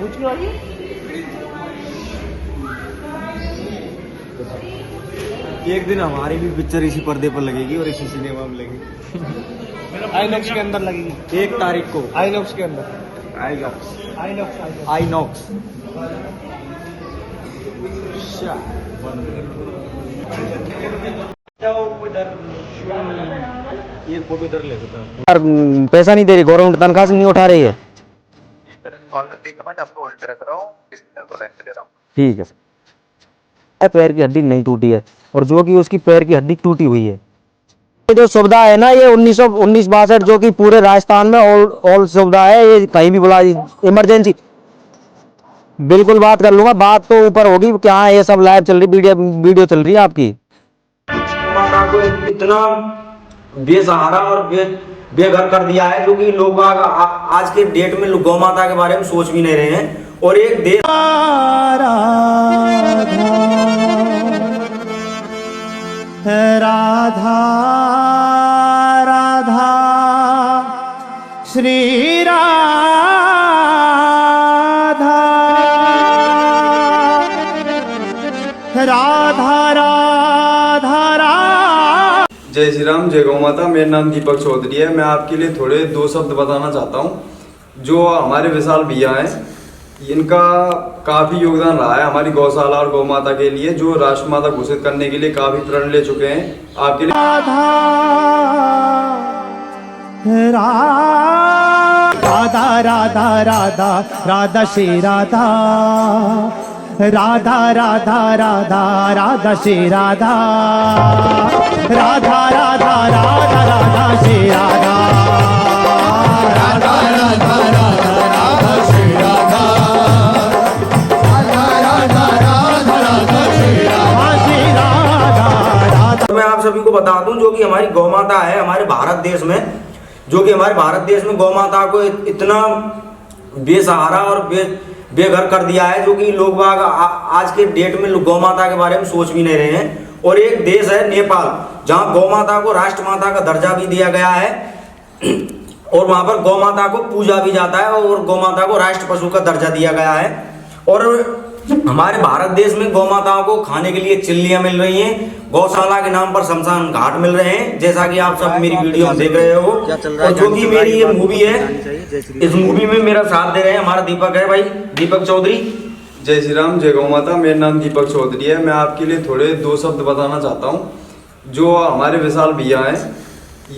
एक दिन हमारी भी पिक्चर इसी पर्दे पर लगेगी और इसी सिनेमा में लगेगी। आईनॉक्स के अंदर लगेगी 1 तारीख को। आईनॉक्स के अंदर आईनॉक्स। ये फोटो इधर ले सकता यार पैसा नहीं दे रही गवर्नमेंट, तनख्वाह से नहीं उठा रही है। ठीक है सर। पैर की हड्डी नहीं टूटी है और जो कि उसकी पैर की हड्डी टूटी हुई है। ये जो सुविधा है ना, ये 1962 जो कि पूरे राजस्थान में ऑल सुविधा है। ये कहीं भी बुला इमरजेंसी बिल्कुल बात कर लूंगा। बात तो ऊपर होगी क्या, ये सब लाइव चल रही, वीडियो चल रही है आपकी। इतना बेसहारा और बेघर कर दिया है जो कि लोग आज के डेट में गौ माता के बारे में सोच भी नहीं रहे हैं। और एक देश राधा राधा श्री राधा राधा राधा राधा। जय श्री राम, जय गौ माता। मेरा नाम दीपक चौधरी है। मैं आपके लिए थोड़े 2 शब्द बताना चाहता हूँ। जो हमारे विशाल भैया हैं, इनका काफ़ी योगदान रहा है हमारी गौशाला और गौ माता के लिए, जो राष्ट्रमाता घोषित करने के लिए काफ़ी प्रण ले चुके हैं। आपके लिए राधा राधा राधा राधा श्री राधा राधा राधा राधा राधा श्री राधा राधा राधा राधा राधा श्री राधा राधा राधा राधा राधा श्री राधा राधा राधा राधा श्री राधा। मैं आप सभी को बता दूं, जो कि हमारी गौ माता है हमारे भारत देश में, जो कि हमारे भारत देश में गौ माता को इतना बेसहारा और बेघर कर दिया है जो कि लोग आज के डेट में गौ माता के बारे में सोच भी नहीं रहे हैं। और एक देश है नेपाल, जहां गौ माता को राष्ट्रमाता का दर्जा भी दिया गया है और वहां पर गौ माता को पूजा भी जाता है और गौ माता को राष्ट्र पशु का दर्जा दिया गया है। और हमारे भारत देश में गौ माताओं को खाने के लिए चिल्लियां मिल रही हैं, गौशाला के नाम पर शमशान घाट मिल रहे हैं, जैसा कि आप सब मेरी वीडियो में देख रहे हो। और जो कि मेरी ये मूवी है, इस मूवी में मेरा साथ दे रहे हैं हमारा दीपक है भाई, दीपक चौधरी। जय श्री राम, जय गौ माता। मेरा नाम दीपक चौधरी है। मैं आपके लिए थोड़े 2 शब्द बताना चाहता हूँ। जो हमारे विशाल भैया हैं,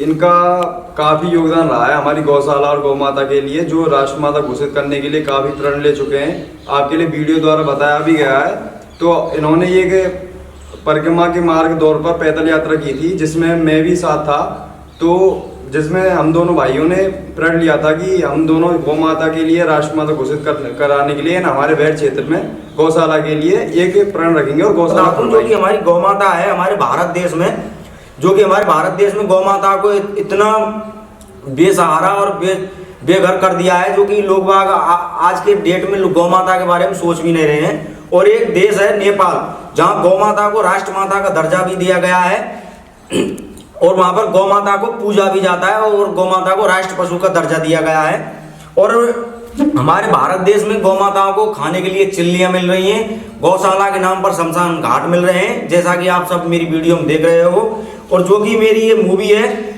इनका काफ़ी योगदान रहा है हमारी गौशाला और गौ माता के लिए, जो राष्ट्रमाता घोषित करने के लिए काफ़ी प्रण ले चुके हैं। आपके लिए वीडियो द्वारा बताया भी गया है। तो इन्होंने ये परिक्रमा के मार्ग दौर पर पैदल यात्रा की थी, जिसमें मैं भी साथ था। तो जिसमें हम दोनों भाइयों ने प्रण लिया था कि हम दोनों गौ माता के लिए राष्ट्रमाता घोषित कराने के लिए हमारे बैठ क्षेत्र में गौशाला के लिए एक प्रण रखेंगे और गौशाला जो कि हमारी गौ माता है हमारे भारत देश में, जो कि हमारे भारत देश में गौ माता को इतना बेसहारा और बेघर कर दिया है जो कि लोग आज के डेट में गौ माता के बारे में सोच भी नहीं रहे हैं। और एक देश है नेपाल, जहां गौ माता को राष्ट्रमाता का दर्जा भी दिया गया है और वहां पर गौ माता को पूजा भी जाता है और गौ माता को राष्ट्र पशु का दर्जा दिया गया है। और हमारे भारत देश में गौ माताओं को खाने के लिए चिल्लियां मिल रही हैं, गौशाला के नाम पर शमशान घाट मिल रहे हैं, जैसा कि आप सब मेरी वीडियो में देख रहे हो। और जो कि मेरी ये मूवी है,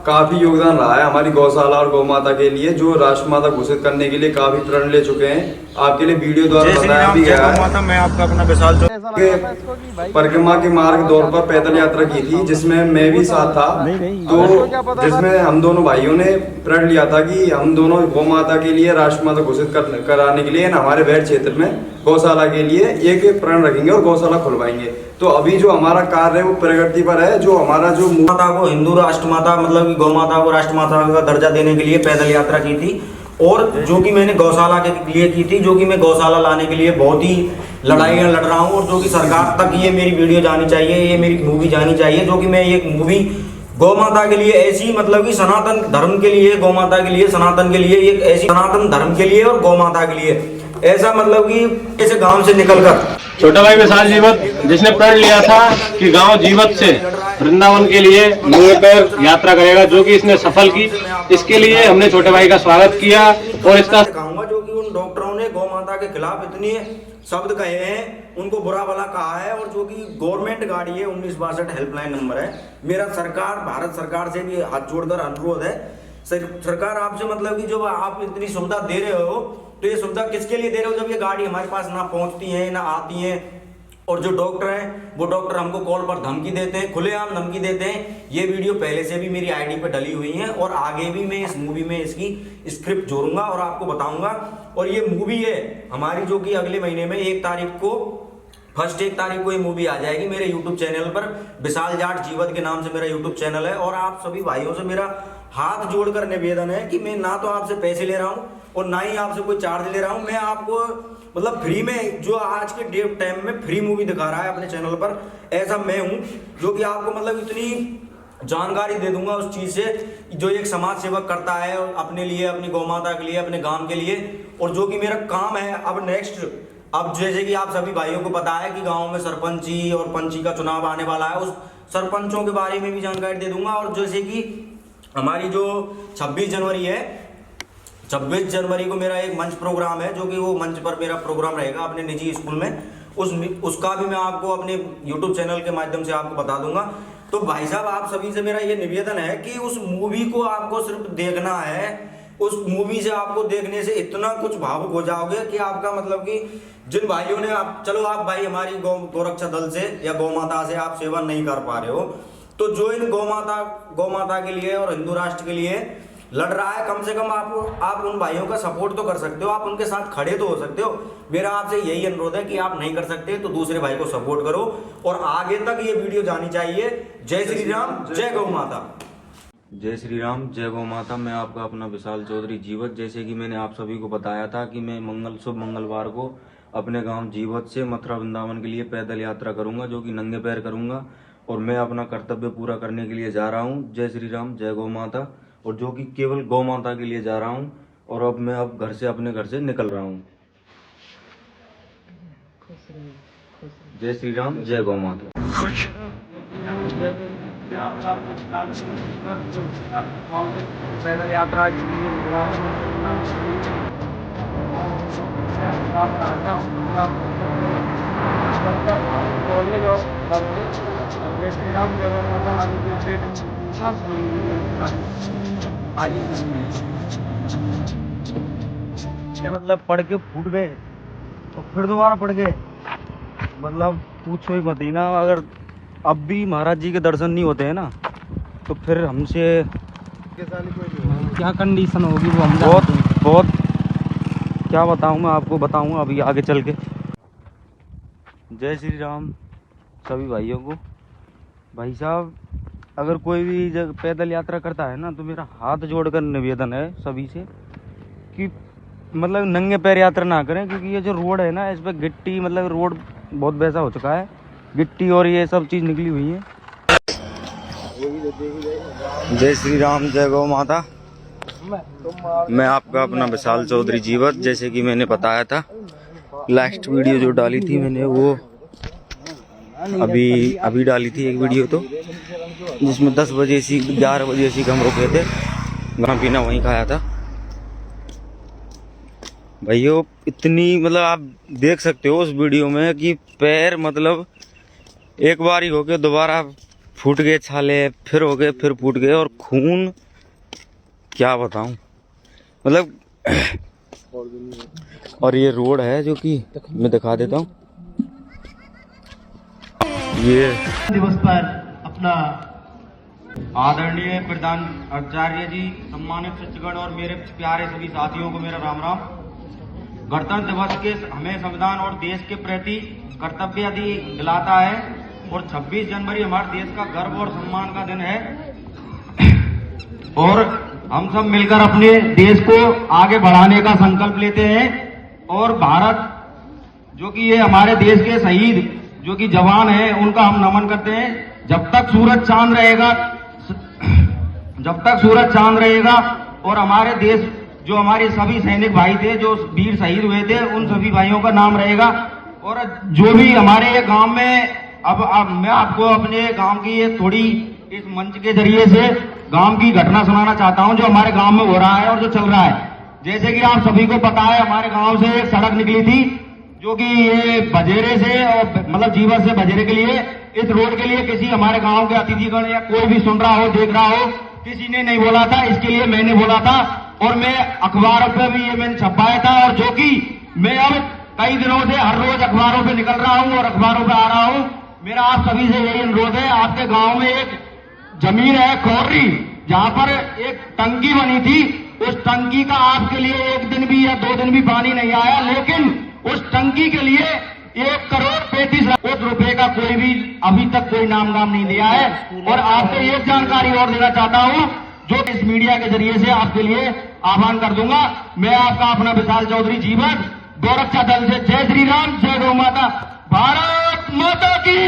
काफ़ी योगदान रहा है हमारी गौशाला और गौ माता के लिए, जो राष्ट्रमाता घोषित करने के लिए काफ़ी प्रण ले चुके हैं। आपके लिए वीडियो द्वारा बताया भी गया है। मैं आपका अपना विशाल परिक्रमा के मार्ग दौर पर पैदल यात्रा की थी, जिसमें मैं भी साथ था। तो जिसमें हम दोनों भाइयों ने प्रण लिया था कि हम दोनों गौ माता के लिए राष्ट्रमाता घोषित कराने के लिए हमारे बैठ क्षेत्र में गौशाला के लिए एक प्रण रखेंगे और गौशाला खुलवाएंगे। तो अभी जो हमारा कार्य है वो प्रगति पर है। जो हमारा जो माता को हिंदू राष्ट्रमाता मतलब कि गौ माता को राष्ट्रमाता का दर्जा देने के लिए पैदल यात्रा की थी, और जो कि मैंने गौशाला के लिए की थी, जो कि मैं गौशाला लाने के लिए बहुत ही लड़ाइयाँ लड़ रहा हूँ। और जो कि सरकार तक ये मेरी वीडियो जानी चाहिए, ये मेरी मूवी जानी चाहिए, जो कि मैं एक मूवी गौ माता के लिए ऐसी मतलब कि सनातन धर्म के लिए, गौ माता के लिए, सनातन के लिए, एक ऐसी सनातन धर्म के लिए और गौ माता के लिए ऐसा मतलब कि ऐसे गांव से निकलकर छोटा भाई विशाल जीवत, जिसने प्रण लिया था कि गांव जीवत से वृंदावन के लिए मुंह पर यात्रा करेगा, जो कि इसने सफल की। इसके लिए हमने छोटे भाई का स्वागत किया और इसका कहूँगा जो कि उन उन डॉक्टरों ने गौ माता के खिलाफ इतने शब्द कहे हैं, उनको बुरा भला कहा है। और जो कि गवर्नमेंट गाड़ी है 1962 हेल्पलाइन नंबर है। मेरा सरकार, भारत सरकार से भी हाथ जोड़कर अनुरोध है, सरकार आपसे मतलब कि जो आप इतनी सुविधा दे रहे हो तो ये सुविधा किसके लिए दे रहे हो जब ये गाड़ी हमारे पास ना पहुंचती है ना आती है। और जो डॉक्टर हैं वो डॉक्टर हमको कॉल पर धमकी देते हैं, खुलेआम धमकी देते हैं। ये वीडियो पहले से भी मेरी आईडी पे डली हुई है और आगे भी मैं इस मूवी में इसकी स्क्रिप्ट जोड़ूंगा और आपको बताऊंगा। और ये मूवी है हमारी जो कि अगले महीने में 1 तारीख को, फर्स्ट 1 तारीख को ये मूवी आ जाएगी मेरे यूट्यूब चैनल पर। विशाल जाट जीवत के नाम से मेरा यूट्यूब चैनल है। और आप सभी भाइयों से मेरा हाथ जोड़कर निवेदन है कि मैं ना तो आपसे पैसे ले रहा हूँ और ना ही आपसे कोई चार्ज ले रहा हूँ। मैं आपको मतलब फ्री में, जो आज के डेट टाइम में फ्री मूवी दिखा रहा है अपने चैनल पर, ऐसा मैं हूँ जो कि आपको मतलब इतनी जानकारी दे दूंगा उस चीज़ से जो एक समाज सेवक करता है अपने लिए, अपनी गौ माता के लिए, अपने गांव के लिए। और जो कि मेरा काम है अब नेक्स्ट, अब जैसे कि आप सभी भाइयों को पता है कि गांव में सरपंची और पंची का चुनाव आने वाला है, उस सरपंचों के बारे में भी जानकारी दे दूंगा। और जैसे कि हमारी जो 26 जनवरी है, 26 जनवरी को मेरा एक मंच प्रोग्राम है, जो कि वो मंच पर मेरा प्रोग्राम रहेगा अपने निजी स्कूल में, उसका भी मैं आपको अपने YouTube चैनल के माध्यम से आपको बता दूंगा। तो भाई साहब आप सभी से मेरा ये निवेदन है कि उस मूवी को आपको सिर्फ देखना है। उस मूवी से आपको देखने से इतना कुछ भावुक हो जाओगे कि आपका मतलब कि जिन भाइयों ने, आप चलो आप भाई हमारी गौरक्षा दल से या गौ माता से आप सेवा नहीं कर पा रहे हो, तो जो इन गौ माता के लिए और हिंदू राष्ट्र के लिए लड़ रहा है, कम से कम आप उन भाइयों का सपोर्ट तो कर सकते हो, आप उनके साथ खड़े तो हो सकते हो। मेरा आपसे यही अनुरोध है कि आप नहीं कर सकते तो दूसरे भाई को सपोर्ट करो और आगे तक ये वीडियो जानी चाहिए। जय श्री राम, जय गौ माता। जय श्री राम, जय गौ माता। मैं आपका अपना विशाल चौधरी जीवत। जैसे कि मैंने आप सभी को बताया था कि मैं शुभ मंगलवार को अपने गांव जीवत से मथुरा वृंदावन के लिए पैदल यात्रा करूंगा, जो कि नंगे पैर करूंगा। और मैं अपना कर्तव्य पूरा करने के लिए जा रहा हूँ। जय श्री राम, जय गौ माता। और जो कि केवल गौ माता के लिए जा रहा हूँ। और अब मैं अपने घर से निकल रहा हूँ। जय श्री राम, जय गौ माता। पैदल यात्रा मतलब पढ़ के फूट गए और फिर दोबारा पढ़ गए, मतलब पूछो ही मत ही ना। अगर अब भी महाराज जी के दर्शन नहीं होते हैं ना तो फिर हमसे क्या कंडीशन होगी वो हम बहुत क्या बताऊं, मैं आपको बताऊंगा अभी आगे चल के। जय श्री राम सभी भाइयों को। भाई साहब अगर कोई भी पैदल यात्रा करता है ना तो मेरा हाथ जोड़कर निवेदन है सभी से कि मतलब नंगे पैर यात्रा ना करें, क्योंकि ये जो रोड है ना इस पर गिट्टी, मतलब रोड बहुत वैसा हो चुका है, गिट्टी और ये सब चीज़ निकली हुई है। जय श्री राम, जय गौ माता। मैं आपका अपना विशाल चौधरी जीवत। जैसे कि मैंने बताया था लास्ट वीडियो जो डाली थी मैंने, वो अभी डाली थी एक वीडियो, तो जिसमें 10 बजे से 11 बजे से हम रुके थे, खाना पीना वहीं खाया था। भाइयों इतनी मतलब आप देख सकते हो उस वीडियो में कि पैर मतलब एक बार ही हो गए, दोबारा फूट गए छाले, फिर हो गए, फिर फूट गए, और खून क्या बताऊं मतलब। और ये रोड है जो कि मैं दिखा देता हूँ। ये दिवस पर अपना आदरणीय प्रधान आचार्य जी, सम्मानित शिक्षकगण और मेरे प्यारे सभी साथियों को मेरा राम राम। गणतंत्र दिवस के हमें संविधान और देश के प्रति कर्तव्य आदि दिलाता है और 26 जनवरी हमारे देश का गर्व और सम्मान का दिन है। और हम सब मिलकर अपने देश को आगे बढ़ाने का संकल्प लेते हैं। और भारत जो कि ये हमारे देश के शहीद जो कि जवान हैं उनका हम नमन करते हैं। जब तक सूरज चांद रहेगा और हमारे देश जो हमारे सभी सैनिक भाई थे जो वीर शहीद हुए थे उन सभी भाइयों का नाम रहेगा। और जो भी हमारे गांव में अब मैं आपको अपने गांव की ये थोड़ी इस मंच के जरिए से गांव की घटना सुनाना चाहता हूं जो हमारे गांव में हो रहा है और जो चल रहा है। जैसे कि आप सभी को पता है, हमारे गांव से एक सड़क निकली थी जो कि ये बजेरे से और मतलब जीवत से बजेरे के लिए, इस रोड के लिए किसी हमारे गांव के अतिथिगण या कोई भी सुन रहा हो, देख रहा हो, किसी ने नहीं बोला था। इसके लिए मैंने बोला था और मैं अखबारों पे भी ये मैंने छपाया था, और जो कि मैं अब कई दिनों से हर रोज अखबारों पे निकल रहा हूं और अखबारों पे आ रहा हूं। मेरा आप सभी से यही अनुरोध है, आपके गांव में एक जमीन है खोरी, जहां पर एक टंकी बनी थी, उस टंकी का आपके लिए एक दिन भी या 2 दिन भी पानी नहीं आया, लेकिन उस टंकी के लिए 1,35,00,000 रुपए का कोई भी अभी तक कोई नाम नहीं दिया है। और आपको एक जानकारी और देना चाहता हूं, जो इस मीडिया के जरिए से आपके लिए आह्वान कर दूंगा। मैं आपका अपना विशाल चौधरी जीवन, गोरक्षा दल से, जय श्री राम, जय गौ माता, भारत माता की।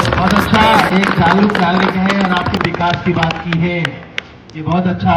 बहुत अच्छा, एक जागरूक नागरिक है और आपके विकास की बात की है, ये बहुत अच्छा।